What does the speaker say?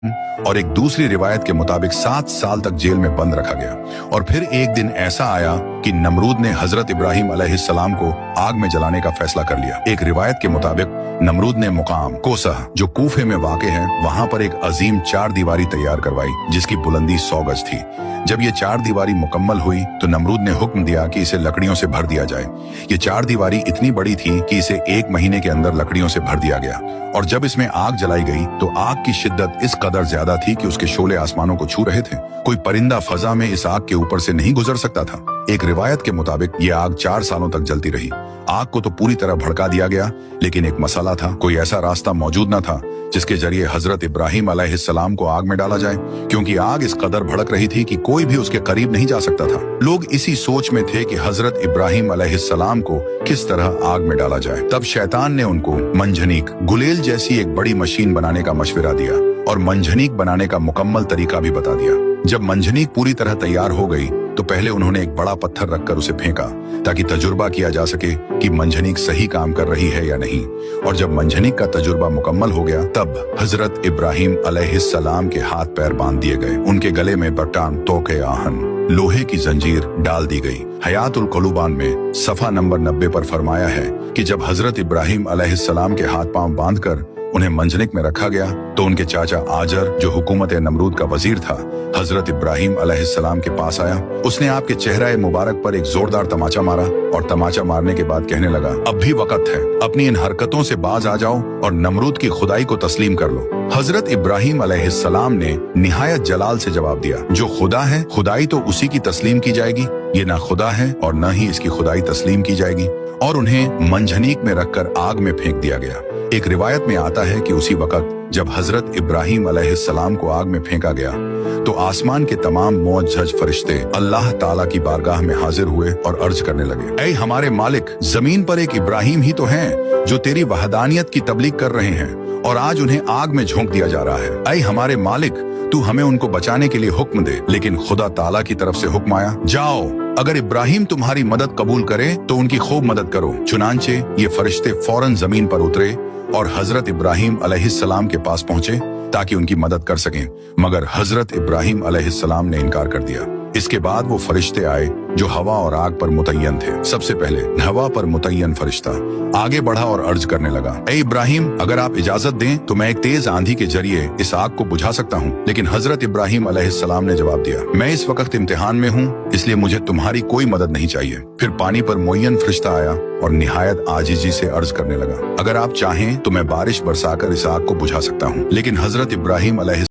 और एक दूसरी रिवायत के मुताबिक 7 साल तक जेल में बंद रखा गया। और फिर एक दिन ऐसा आया कि नमरूद ने हजरत इब्राहिम अलैहिस्सलाम को आग में जलाने का फैसला कर लिया। एक रिवायत के मुताबिक नमरूद ने मुकाम कोसह जो कूफे में वाक़े है वहां पर एक अजीम 4 दीवारी तैयार करवाई जिसकी बुलंदी 100 गज थी। जब ये 4 दीवारी मुकम्मल हुई तो नमरूद ने हुक्म दिया कि इसे लकड़ियों से भर दिया जाए। ये 4 दीवारी इतनी बड़ी थी कि इसे 1 महीने के अंदर लकड़ियों से भर दिया गया। और जब इसमें आग जलाई गई तो आग की शिद्दत इस कदर ज्यादा थी कि उसके शोले आसमानों को छू रहे थे। कोई परिंदा फजा में इस आग के ऊपर से नहीं गुजर सकता था। एक रिवायत के मुताबिक ये आग 4 सालों तक जलती रही। आग को तो पूरी तरह भड़का दिया गया, लेकिन एक मसला था। कोई ऐसा रास्ता मौजूद न था जिसके जरिए हजरत इब्राहिम अलैहिस्सलाम को आग में डाला जाए, क्योंकि आग इस कदर भड़क रही थी कि कोई भी उसके करीब नहीं जा सकता था। लोग इसी सोच में थे कि हजरत इब्राहिम अलैहिस्सलाम को किस तरह आग में डाला जाए। तब शैतान ने उनको मंजनीक गुलेल जैसी एक बड़ी मशीन बनाने का मशवरा दिया और मंजनीक बनाने का मुकम्मल तरीका भी बता दिया। जब मंजनीक पूरी तरह तैयार हो गई तो पहले उन्होंने एक बड़ा पत्थर रखकर उसे फेंका ताकि तजुर्बा किया जा सके कि मंजनीक सही काम कर रही है या नहीं। और जब मंजनीक का तजुर्बा मुकम्मल हो गया तब हजरत इब्राहिम अलैहिस्सलाम के हाथ पैर बांध दिए गए। उनके गले में बटान तोके आहन लोहे की जंजीर डाल दी गई। हयातुल क़ुलूबान में सफ़ा नंबर 90 पर फरमाया है कि जब हजरत इब्राहिम अलैहिस्सलाम के हाथ पांव बांधकर उन्हें मंजनिक में रखा गया तो उनके चाचा आजर जो हुकूमत नमरूद का वजीर था हजरत इब्राहिम अलैहिस्सलाम के पास आया। उसने आपके चेहरा मुबारक पर एक जोरदार तमाचा मारा और तमाचा मारने के बाद कहने लगा, अब भी वक्त है, अपनी इन हरकतों से बाज आ जाओ और नमरूद की खुदाई को तस्लीम कर लो। हजरत इब्राहिम अलैहिस्सलाम ने निहायत जलाल से जवाब दिया, जो खुदा है खुदाई तो उसी की तस्लीम की जाएगी। ये ना खुदा है और न ही इसकी खुदाई तस्लीम की जाएगी। और उन्हें मंजनीक में रखकर आग में फेंक दिया गया। एक रिवायत में आता है कि उसी वक्त जब हजरत इब्राहिम अलैहिस्सलाम को आग में फेंका गया तो आसमान के तमाम मोअज्जज फरिश्ते अल्लाह ताला की बारगाह में हाजिर हुए और अर्ज करने लगे, ऐ हमारे मालिक, जमीन पर एक इब्राहिम ही तो हैं जो तेरी वहदानियत की तबलीग कर रहे हैं और आज उन्हें आग में झोंक दिया जा रहा है। ऐ हमारे मालिक, तू हमें उनको बचाने के लिए हुक्म दे। लेकिन खुदा ताला की तरफ से हुक्म आया, जाओ, अगर इब्राहिम तुम्हारी मदद कबूल करे तो उनकी खूब मदद करो। चुनांचे ये फरिश्ते फौरन जमीन पर उतरे और हजरत इब्राहिम अलैहिस्सलाम के पास पहुंचे ताकि उनकी मदद कर सकें, मगर हजरत इब्राहिम अलैहिस्सलाम ने इनकार कर दिया। इसके बाद वो फरिश्ते आए जो हवा और आग पर मुतय्यन थे। सबसे पहले हवा पर मुतय्यन फरिश्ता आगे बढ़ा और अर्ज करने लगा, ए इब्राहिम, अगर आप इजाजत दें तो मैं एक तेज आंधी के जरिए इस आग को बुझा सकता हूँ। लेकिन हजरत इब्राहिम अलैहिस्सलाम ने जवाब दिया, मैं इस वक्त इम्तिहान में हूँ, इसलिए मुझे तुम्हारी कोई मदद नहीं चाहिए। फिर पानी पर मुय्यन फरिश्ता आया और निहायत आजिजी से अर्ज करने लगा, अगर आप चाहें तो मैं बारिश बरसाकर इस आग को बुझा सकता हूँ। लेकिन हजरत इब्राहिम अलैहिस्सलाम